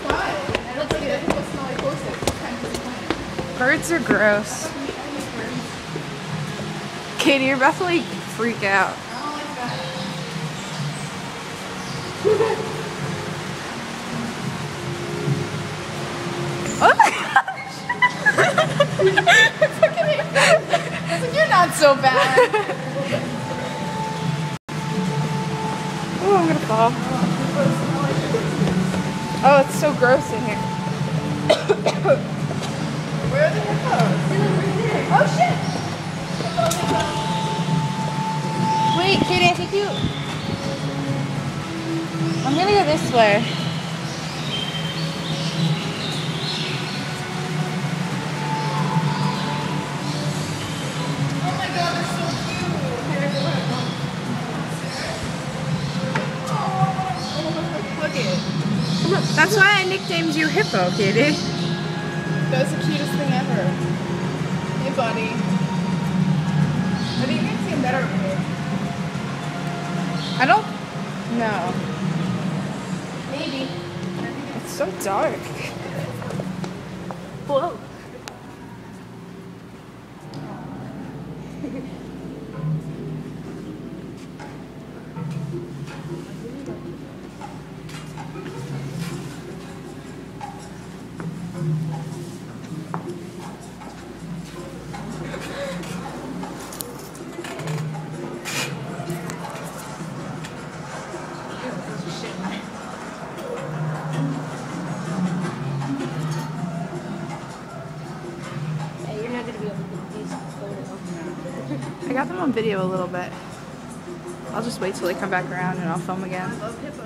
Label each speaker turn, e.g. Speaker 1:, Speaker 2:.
Speaker 1: Why? I don't think the hippos smell like horses. It's kind of disappointing.
Speaker 2: Birds are gross. Katie, you're about to like freak out.
Speaker 1: I don't like that.
Speaker 2: Oh my
Speaker 1: It's like, you're not so bad.
Speaker 2: Oh, I'm gonna fall. Oh, it's so gross in here.
Speaker 1: Where are the hippos? Oh shit!
Speaker 2: Wait, Katie, I think you... I'm gonna go this way.
Speaker 1: Oh my god, they're so cute. Look at it.
Speaker 2: That's why I nicknamed you Hippo, Katie.
Speaker 1: That's the cutest thing ever. Hey, buddy. I think you can see him better over here.
Speaker 2: I don't know.
Speaker 1: Maybe.
Speaker 2: It's so dark. Whoa. I got them on video a little bit. I'll just wait till they come back around and I'll film again.
Speaker 1: I love hippos.